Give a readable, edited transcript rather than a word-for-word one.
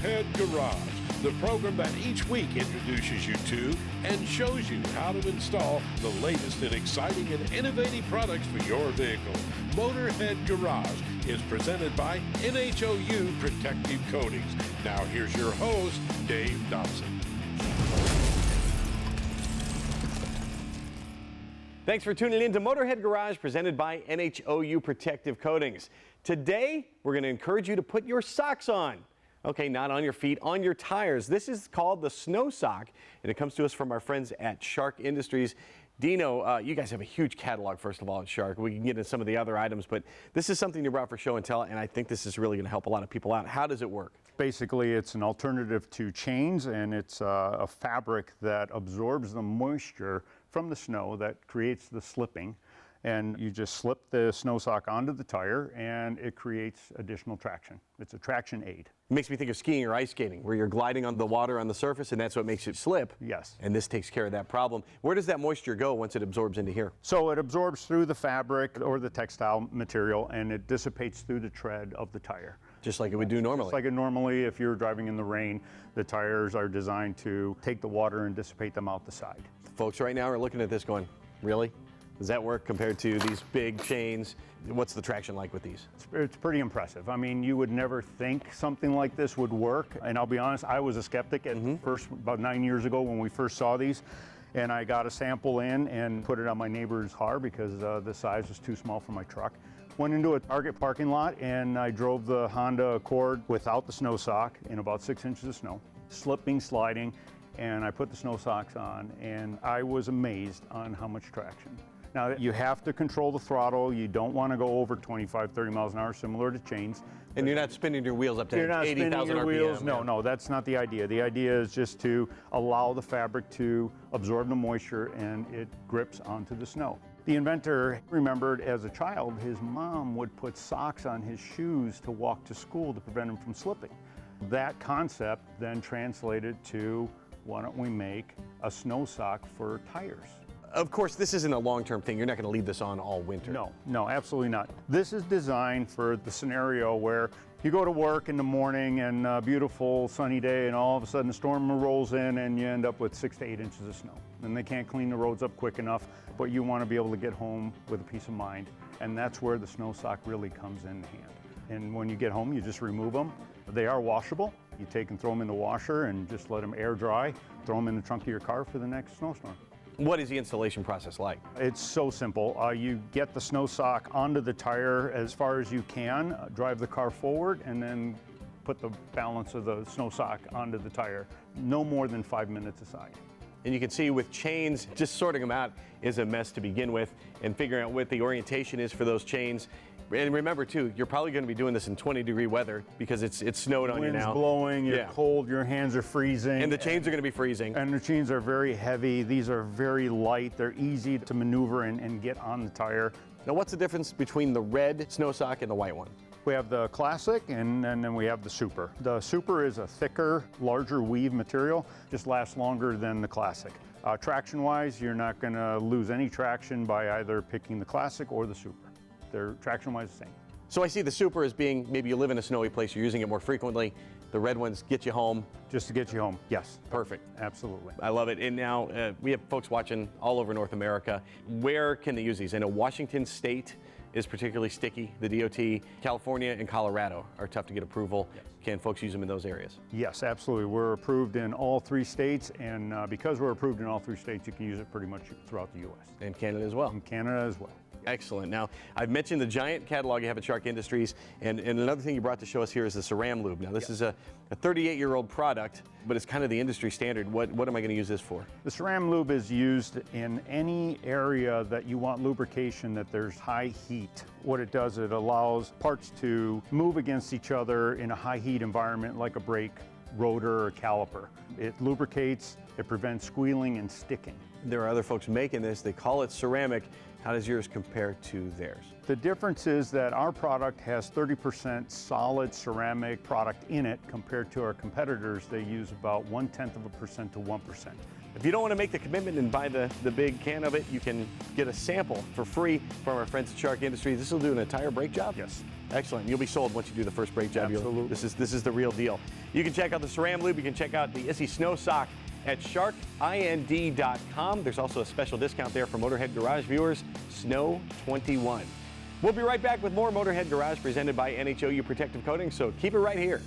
Motorhead Garage, the program that each week introduces you to and shows you how to install the latest in exciting and innovative products for your vehicle. Motorhead Garage is presented by NHOU Protective Coatings. Now here's your host, Dave Dobson. Thanks for tuning in to Motorhead Garage, presented by NHOU Protective Coatings. Today, we're going to encourage you to put your socks on. Okay, not on your feet, on your tires. This is called the snow sock, and it comes to us from our friends at Shark Industries. Dino, you guys have a huge catalog, first of all, at Shark. We can get into some of the other items, but this is something you brought for show and tell, and I think this is really going to help a lot of people out. How does it work? Basically, it's an alternative to chains, and it's a fabric that absorbs the moisture from the snow that creates the slipping. And you just slip the snow sock onto the tire, and it creates additional traction. It's a traction aid. It makes me think of skiing or ice skating, where you're gliding on the water on the surface, and that's what makes it slip. Yes. And this takes care of that problem. Where does that moisture go once it absorbs into here? So it absorbs through the fabric or the textile material, and it dissipates through the tread of the tire. Just like it would do normally. Just like it normally, if you're driving in the rain, the tires are designed to take the water and dissipate them out the side. Folks right now are looking at this going, really? Does that work compared to these big chains? What's the traction like with these? It's pretty impressive. I mean, you would never think something like this would work. And I'll be honest, I was a skeptic at first, about 9 years ago when we first saw these. And I got a sample in and put it on my neighbor's car because the size was too small for my truck. Went into a Target parking lot and I drove the Honda Accord without the snow sock in about 6 inches of snow, slipping, sliding, and I put the snow socks on and I was amazed on how much traction. Now, you have to control the throttle. You don't want to go over 25, 30 miles an hour, similar to chains. And you're not spinning your wheels up to 80,000 RPM. Wheels. No, that's not the idea. The idea is just to allow the fabric to absorb the moisture and it grips onto the snow. The inventor remembered as a child, his mom would put socks on his shoes to walk to school to prevent him from slipping. That concept then translated to, why don't we make a snow sock for tires? Of course, this isn't a long-term thing. You're not going to leave this on all winter. No, absolutely not. This is designed for the scenario where you go to work in the morning and a beautiful sunny day and all of a sudden a storm rolls in and you end up with 6 to 8 inches of snow. And they can't clean the roads up quick enough, but you want to be able to get home with a peace of mind. And that's where the snow sock really comes in hand. And when you get home, you just remove them. They are washable. You take and throw them in the washer and just let them air dry. Throw them in the trunk of your car for the next snowstorm. What is the installation process like? It's so simple. You get the snow sock onto the tire as far as you can, drive the car forward, and then put the balance of the snow sock onto the tire. No more than 5 minutes aside. And you can see with chains, just sorting them out is a mess to begin with, and figuring out what the orientation is for those chains. And remember too, you're probably going to be doing this in 20-degree weather because it's snowed on you now. Wind's blowing, you're cold, your hands are freezing. And the chains are going to be freezing. And the chains are very heavy. These are very light. They're easy to maneuver and get on the tire. Now what's the difference between the red snow sock and the white one? We have the Classic and then we have the Super. The Super is a thicker, larger weave material, just lasts longer than the Classic. Traction-wise, you're not going to lose any traction by either picking the Classic or the Super. They're traction-wise the same. So I see the Super as being, maybe you live in a snowy place, you're using it more frequently. The red ones get you home. Just to get you home, yes. Perfect. Absolutely. I love it. And now we have folks watching all over North America. Where can they use these? I know Washington State is particularly sticky. The DOT, California and Colorado are tough to get approval. Yes. Can folks use them in those areas? Yes, absolutely. We're approved in all 3 states, and because we're approved in all 3 states, you can use it pretty much throughout the U.S. And Canada as well. And Canada as well. Excellent. Now, I've mentioned the giant catalog you have at Shark Industries, and another thing you brought to show us here is the Saram Lube. Now, this is a 38-year-old product, but it's kind of the industry standard. What am I going to use this for? The Saram Lube is used in any area that you want lubrication that there's high heat. What it does, it allows parts to move against each other in a high heat environment like a brake, rotor, or caliper. It lubricates, it prevents squealing and sticking. There are other folks making this. They call it ceramic. How does yours compare to theirs? The difference is that our product has 30% solid ceramic product in it compared to our competitors. They use about 0.1% to 1%. If you don't want to make the commitment and buy the big can of it, you can get a sample for free from our friends at Shark Industries. This will do an entire brake job? Yes. Excellent. You'll be sold once you do the first brake job. Absolutely. This is the real deal. You can check out the Saram Lube. You can check out the Issy Snow Sock at sharkind.com. There's also a special discount there for Motorhead Garage viewers, Snow 21. We'll be right back with more Motorhead Garage presented by NHOU Protective Coatings, so keep it right here.